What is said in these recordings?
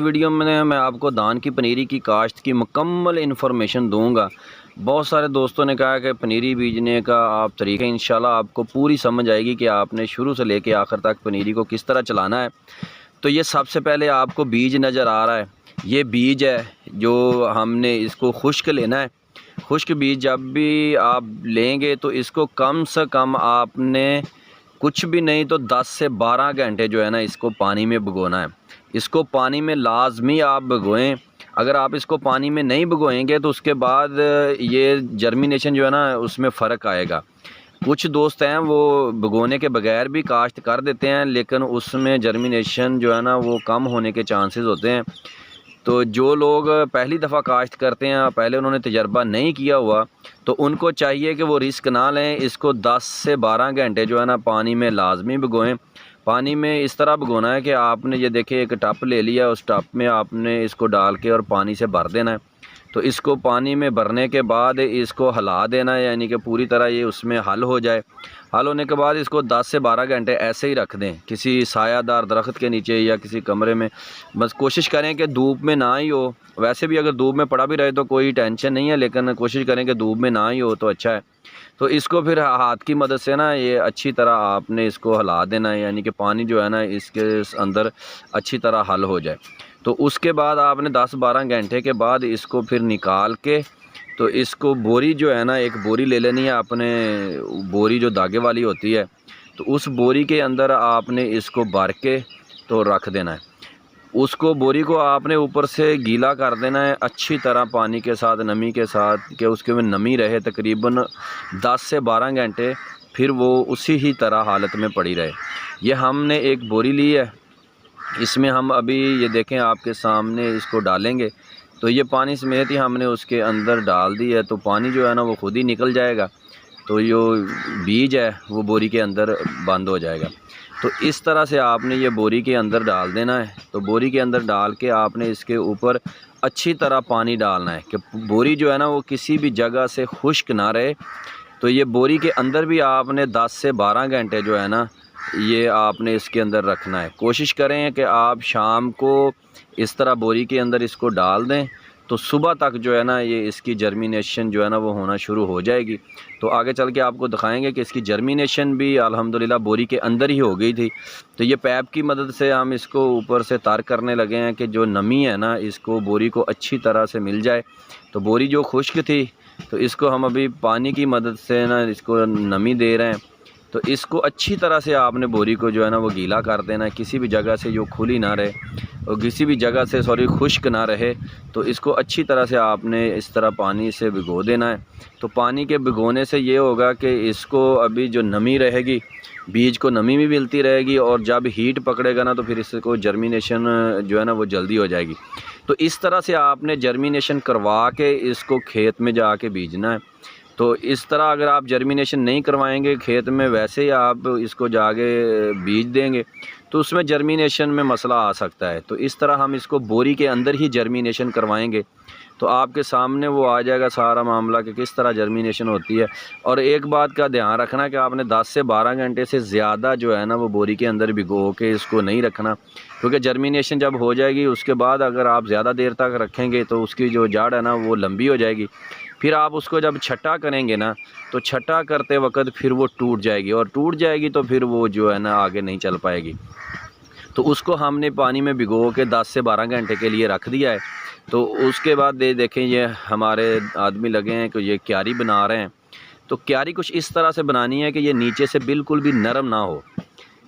Video में मैं आपको धान की पनीरी की काश्त की मुकम्मल इन्फॉर्मेशन दूंगा। बहुत सारे दोस्तों ने कहा कि पनीरी बीजने का आप तरीका इंशाल्लाह आपको पूरी समझ आएगी कि आपने शुरू से लेके आखिर तक पनीरी को किस तरह चलाना है। तो ये सबसे पहले आपको बीज नज़र आ रहा है, ये बीज है जो हमने इसको खुश्क लेना है। खुश्क बीज जब भी आप लेंगे तो इसको कम से कम आपने कुछ भी नहीं तो 10 से 12 घंटे जो है ना इसको पानी में भिगोना है। इसको पानी में लाजमी आप भिगोएं। अगर आप इसको पानी में नहीं भिगोएंगे तो उसके बाद ये जर्मिनेशन जो है ना उसमें फ़र्क आएगा। कुछ दोस्त हैं वो भिगोने के बगैर भी काश्त कर देते हैं, लेकिन उसमें जर्मिनेशन जो है ना वो कम होने के चांसेस होते हैं। तो जो लोग पहली दफ़ा काश्त करते हैं, पहले उन्होंने तजर्बा नहीं किया हुआ, तो उनको चाहिए कि वो रिस्क ना लें। इसको 10 से 12 घंटे जो है ना पानी में लाजमी भिगोएं। पानी में इस तरह भिगोना है कि आपने ये देखिए एक टप ले लिया, उस टप में आपने इसको डाल के और पानी से भर देना है। तो इसको पानी में भरने के बाद इसको हिला देना है, यानी कि पूरी तरह ये उसमें हल हो जाए। हल होने के बाद इसको 10 से 12 घंटे ऐसे ही रख दें किसी सायादार दरख्त के नीचे या किसी कमरे में। बस कोशिश करें कि धूप में ना ही हो। वैसे भी अगर धूप में पड़ा भी रहे तो कोई टेंशन नहीं है, लेकिन कोशिश करें कि धूप में ना ही हो तो अच्छा है। तो इसको फिर हाथ की मदद से ना ये अच्छी तरह आपने इसको हिला देना है, यानी कि पानी जो है ना इसके अंदर अच्छी तरह हल हो जाए। तो उसके बाद आपने 10-12 घंटे के बाद इसको फिर निकाल के, तो इसको बोरी जो है ना एक बोरी ले लेनी है आपने, बोरी जो धागे वाली होती है। तो उस बोरी के अंदर आपने इसको भर के तो रख देना है। उसको बोरी को आपने ऊपर से गीला कर देना है अच्छी तरह पानी के साथ, नमी के साथ, कि उसके में नमी रहे तकरीबन 10 से 12 घंटे, फिर वो उसी ही तरह हालत में पड़ी रहे। ये हमने एक बोरी ली है, इसमें हम अभी ये देखें आपके सामने इसको डालेंगे। तो ये पानी समेत ही हमने उसके अंदर डाल दी है, तो पानी जो है ना वो खुद ही निकल जाएगा। तो जो बीज है वो बोरी के अंदर बंद हो जाएगा। तो इस तरह से आपने ये बोरी के अंदर डाल देना है। तो बोरी के अंदर डाल के आपने इसके ऊपर अच्छी तरह पानी डालना है कि बोरी जो है ना वो किसी भी जगह से खुश्क ना रहे। तो ये बोरी के अंदर भी आपने 10 से 12 घंटे जो है ना ये आपने इसके अंदर रखना है। कोशिश करें कि आप शाम को इस तरह बोरी के अंदर इसको डाल दें, तो सुबह तक जो है ना ये इसकी जर्मिनेशन जो है ना वो होना शुरू हो जाएगी। तो आगे चल के आपको दिखाएंगे कि इसकी जर्मिनेशन भी अल्हम्दुलिल्लाह बोरी के अंदर ही हो गई थी। तो ये पैप की मदद से हम इसको ऊपर से तार करने लगे हैं कि जो नमी है ना इसको बोरी को अच्छी तरह से मिल जाए। तो बोरी जो खुश्क थी तो इसको हम अभी पानी की मदद से ना इसको नमी दे रहे हैं। तो इसको अच्छी तरह से आपने बोरी को जो है ना वो गीला कर देना है, किसी भी जगह से जो खुली ना रहे और किसी भी जगह से खुश्क ना रहे। तो इसको अच्छी तरह से आपने इस तरह पानी से भिगो देना है। तो पानी के भिगोने से ये होगा कि इसको अभी जो नमी रहेगी, बीज को नमी भी मिलती रहेगी, और जब हीट पकड़ेगा ना तो फिर इसको जर्मिनेशन जो है ना वो जल्दी हो जाएगी। तो इस तरह से आपने जर्मिनेशन करवा के इसको खेत में जाके बीजना है। तो इस तरह अगर आप जर्मिनेशन नहीं करवाएंगे खेत में, वैसे ही आप इसको जाके बीज देंगे तो उसमें जर्मिनेशन में मसला आ सकता है। तो इस तरह हम इसको बोरी के अंदर ही जर्मिनेशन करवाएंगे तो आपके सामने वो आ जाएगा सारा मामला कि किस तरह जर्मिनेशन होती है। और एक बात का ध्यान रखना कि आपने 10 से 12 घंटे से ज़्यादा जो है ना वो बोरी के अंदर भिगो के इसको नहीं रखना, क्योंकि जर्मिनेशन जब हो जाएगी उसके बाद अगर आप ज़्यादा देर तक रखेंगे तो उसकी जो जड़ है ना वो लंबी हो जाएगी। फिर आप उसको जब छटा करेंगे ना तो छटा करते वक्त फिर वो टूट जाएगी, और टूट जाएगी तो फिर वो जो है ना आगे नहीं चल पाएगी। तो उसको हमने पानी में भिगो के 10 से 12 घंटे के लिए रख दिया है। तो उसके बाद देखें ये हमारे आदमी लगे हैं कि ये क्यारी बना रहे हैं। तो क्यारी कुछ इस तरह से बनानी है कि ये नीचे से बिल्कुल भी नरम ना हो।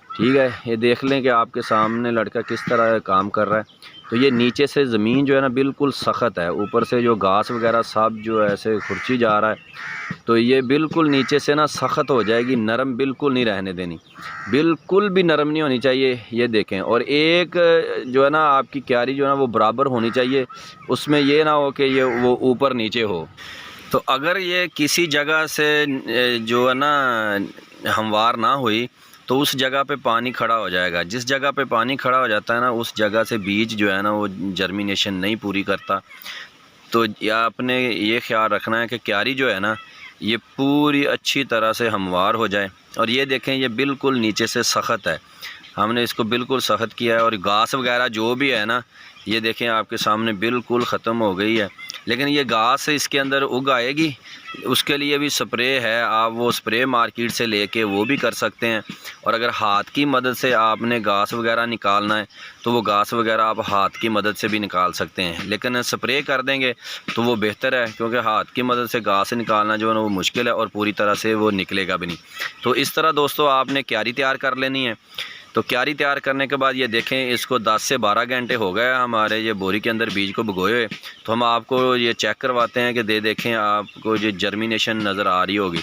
ठीक है, ये देख लें कि आपके सामने लड़का किस तरह काम कर रहा है। तो ये नीचे से ज़मीन जो है ना बिल्कुल सख्त है, ऊपर से जो घास वगैरह सब जो है ऐसे खुरची जा रहा है। तो ये बिल्कुल नीचे से ना सख्त हो जाएगी, नरम बिल्कुल नहीं रहने देनी, बिल्कुल भी नरम नहीं होनी चाहिए। ये देखें, और एक जो है ना आपकी क्यारी जो है ना वो बराबर होनी चाहिए, उसमें ये ना हो कि ये वो ऊपर नीचे हो। तो अगर ये किसी जगह से जो है ना हमवार ना हुई तो उस जगह पे पानी खड़ा हो जाएगा। जिस जगह पे पानी खड़ा हो जाता है ना उस जगह से बीज जो है ना वो जर्मिनेशन नहीं पूरी करता। तो या आपने ये ख्याल रखना है कि क्यारी जो है ना ये पूरी अच्छी तरह से हमवार हो जाए। और ये देखें ये बिल्कुल नीचे से सख्त है, हमने इसको बिल्कुल सख्त किया है। और घास वगैरह जो भी है ना ये देखें आपके सामने बिल्कुल ख़त्म हो गई है। लेकिन ये घास इसके अंदर उग आएगी, उसके लिए भी स्प्रे है, आप वो स्प्रे मार्केट से लेके वो भी कर सकते हैं। और अगर हाथ की मदद से आपने घास वगैरह निकालना है तो वो घास वगैरह आप हाथ की मदद से भी निकाल सकते हैं। लेकिन स्प्रे कर देंगे तो वो बेहतर है, क्योंकि हाथ की मदद से घास निकालना जो है ना वो मुश्किल है और पूरी तरह से वो निकलेगा भी नहीं। तो इस तरह दोस्तों आपने क्यारी तैयार कर लेनी है। तो क्यारी तैयार करने के बाद ये देखें इसको 10 से 12 घंटे हो गए हमारे ये बोरी के अंदर बीज को भिगोए हुए। तो हम आपको ये चेक करवाते हैं कि देखें आपको ये जर्मिनेशन नज़र आ रही होगी।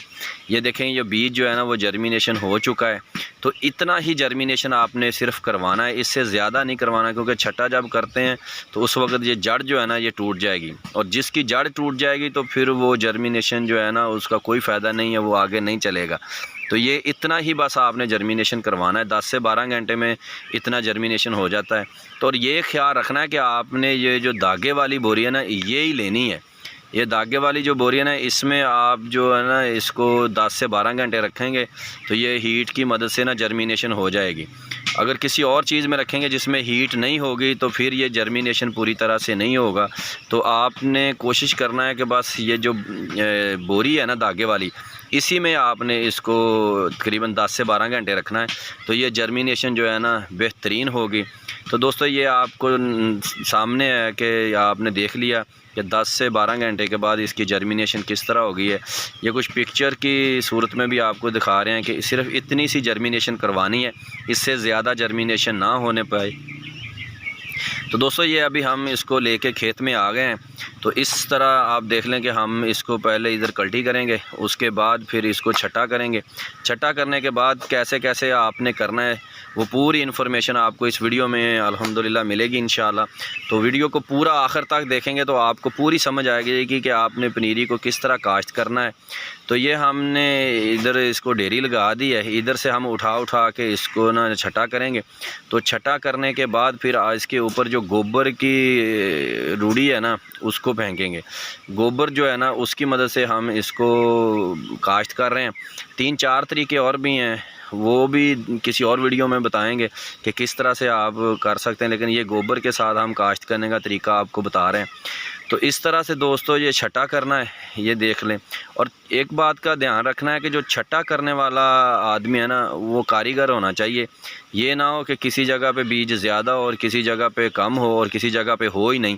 ये देखें ये बीज जो है ना वो जर्मिनेशन हो चुका है। तो इतना ही जर्मिनेशन आपने सिर्फ करवाना है, इससे ज़्यादा नहीं करवाना, क्योंकि छट्टा जब करते हैं तो उस वक्त ये जड़ जो है ना ये टूट जाएगी, और जिसकी जड़ टूट जाएगी तो फिर वो जर्मिनेशन जो है ना उसका कोई फ़ायदा नहीं है, वो आगे नहीं चलेगा। तो ये इतना ही बस आपने जर्मिनेशन करवाना है, 10 से 12 घंटे में इतना जर्मिनेशन हो जाता है। तो और ये ख्याल रखना है कि आपने ये जो धागे वाली बोरी है ना ये ही लेनी है। ये धागे वाली जो बोरी है ना इसमें आप जो है ना इसको 10 से 12 घंटे रखेंगे तो ये हीट की मदद से ना जर्मिनेशन हो जाएगी। अगर किसी और चीज़ में रखेंगे जिसमें हीट नहीं होगी तो फिर ये जर्मिनेशन पूरी तरह से नहीं होगा। तो आपने कोशिश करना है कि बस ये जो बोरी है ना धागे वाली, इसी में आपने इसको तकरीबन 10 से 12 घंटे रखना है, तो ये जर्मिनेशन जो है ना बेहतरीन होगी। तो दोस्तों ये आपको सामने है कि आपने देख लिया कि 10 से 12 घंटे के बाद इसकी जर्मिनेशन किस तरह हो गई है। ये कुछ पिक्चर की सूरत में भी आपको दिखा रहे हैं कि सिर्फ इतनी सी जर्मिनेशन करवानी है, इससे ज़्यादा जर्मिनेशन ना होने पाए। तो दोस्तों ये अभी हम इसको लेके खेत में आ गए हैं। तो इस तरह आप देख लें कि हम इसको पहले इधर कल्टी करेंगे, उसके बाद फिर इसको छटा करेंगे। छटा करने के बाद कैसे कैसे आपने करना है वो पूरी इन्फॉर्मेशन आपको इस वीडियो में अल्हम्दुलिल्लाह मिलेगी इंशाल्लाह। तो वीडियो को पूरा आखिर तक देखेंगे तो आपको पूरी समझ आएगी कि आपने पनीरी को किस तरह काश्त करना है। तो ये हमने इधर इसको ढेरी लगा दी है, इधर से हम उठा के इसको ना छटा करेंगे। तो छटा करने के बाद फिर इसके ऊपर जो गोबर की रूढ़ी है ना उसको फेंकेंगे। गोबर जो है ना उसकी मदद से हम इसको काश्त कर रहे हैं। 3-4 तरीके और भी हैं, वो भी किसी और वीडियो में बताएंगे कि किस तरह से आप कर सकते हैं, लेकिन ये गोबर के साथ हम काश्त करने का तरीका आपको बता रहे हैं। तो इस तरह से दोस्तों ये छटा करना है, ये देख लें। और एक बात का ध्यान रखना है कि जो छटा करने वाला आदमी है ना वो कारीगर होना चाहिए। ये ना हो कि किसी जगह पे बीज ज़्यादा और किसी जगह पे कम हो और किसी जगह पे हो ही नहीं।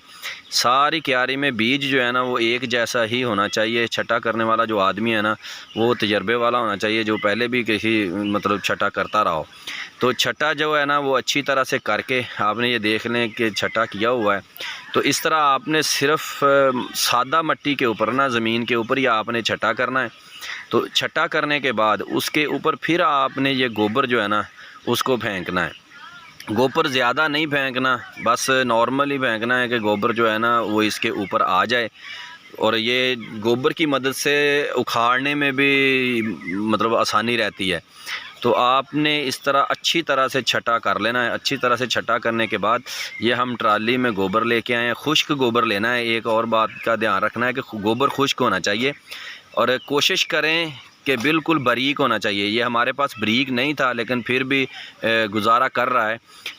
सारी क्यारी में बीज जो है ना वो एक जैसा ही होना चाहिए। छटा करने वाला जो आदमी है ना वो तजर्बे वाला होना चाहिए, जो पहले भी किसी मतलब छटा करता रहा हो। तो छटा जो है ना वो अच्छी तरह से करके आपने ये देख लें कि छटा किया हुआ है। तो इस तरह आपने सिर्फ सादा मिट्टी के ऊपर ना ज़मीन के ऊपर ही आपने छटा करना है। तो छटा करने के बाद उसके ऊपर फिर आपने ये गोबर जो है ना उसको फेंकना है। गोबर ज़्यादा नहीं फेंकना, बस नॉर्मल ही फेंकना है कि गोबर जो है ना वो इसके ऊपर आ जाए। और ये गोबर की मदद से उखाड़ने में भी मतलब आसानी रहती है। तो आपने इस तरह अच्छी तरह से छटा कर लेना है। अच्छी तरह से छटा करने के बाद ये हम ट्राली में गोबर लेके आए हैं। खुश्क गोबर लेना है। एक और बात का ध्यान रखना है कि गोबर खुश्क होना चाहिए और कोशिश करें कि बिल्कुल बारीक होना चाहिए। ये हमारे पास बारीक नहीं था लेकिन फिर भी गुजारा कर रहा है।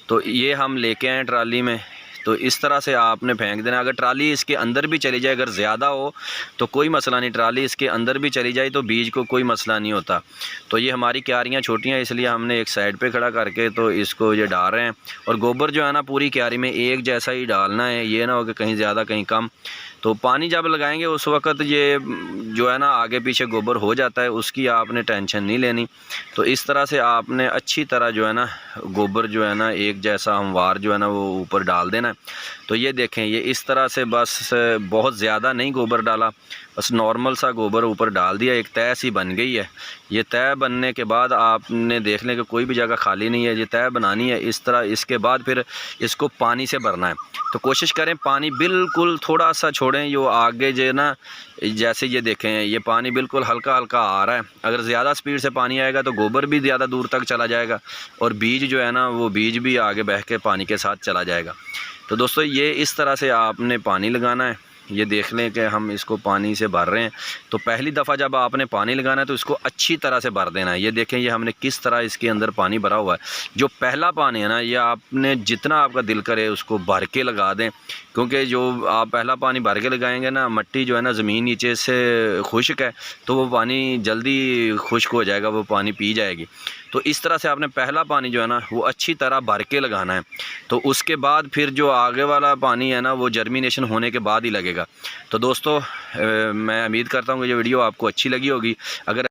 तो ये हम लेके आए ट्राली में। तो इस तरह से आपने फेंक देना। अगर ट्राली इसके अंदर भी चली जाए, अगर ज़्यादा हो तो कोई मसला नहीं, ट्राली इसके अंदर भी चली जाए तो बीज को कोई मसला नहीं होता। तो ये हमारी क्यारियाँ छोटी हैं इसलिए हमने एक साइड पे खड़ा करके तो इसको ये डाल रहे हैं। और गोबर जो है ना पूरी क्यारी में एक जैसा ही डालना है, ये ना हो कि कहीं ज़्यादा कहीं कम। तो पानी जब लगाएंगे उस वक़्त ये जो है ना आगे पीछे गोबर हो जाता है, उसकी आपने टेंशन नहीं लेनी। तो इस तरह से आपने अच्छी तरह जो है ना गोबर जो है ना एक जैसा हमवार जो है ना वो ऊपर डाल देना है। तो ये देखें ये इस तरह से बस बहुत ज़्यादा नहीं गोबर डाला, बस नॉर्मल सा गोबर ऊपर डाल दिया। एक तय सी बन गई है। ये तय बनने के बाद आपने देख लें कि कोई भी जगह खाली नहीं है, ये तय बनानी है इस तरह। इसके बाद फिर इसको पानी से भरना है। तो कोशिश करें पानी बिल्कुल थोड़ा सा छोड़ें, यो आगे जो है ना जैसे ये देखें ये पानी बिल्कुल हल्का हल्का आ रहा है। अगर ज़्यादा स्पीड से पानी आएगा तो गोबर भी ज़्यादा दूर तक चला जाएगा और बीज जो है ना वो बीज भी आगे बह के पानी के साथ चला जाएगा। तो दोस्तों ये इस तरह से आपने पानी लगाना है। ये देख लें कि हम इसको पानी से भर रहे हैं। तो पहली दफ़ा जब आपने पानी लगाना है तो इसको अच्छी तरह से भर देना है। ये देखें ये हमने किस तरह इसके अंदर पानी भरा हुआ है। जो पहला पानी है ना, ये आपने जितना आपका दिल करे उसको भर के लगा दें, क्योंकि जो आप पहला पानी भर के लगाएंगे ना, मिट्टी जो है ना ज़मीन नीचे से खुश्क है तो वो पानी जल्दी खुश्क हो जाएगा, वो पानी पी जाएगी। तो इस तरह से आपने पहला पानी जो है ना वो अच्छी तरह भर के लगाना है। तो उसके बाद फिर जो आगे वाला पानी है ना वो जर्मिनेशन होने के बाद ही लगेगा। तो दोस्तों मैं उम्मीद करता हूँ कि ये वीडियो आपको अच्छी लगी होगी। अगर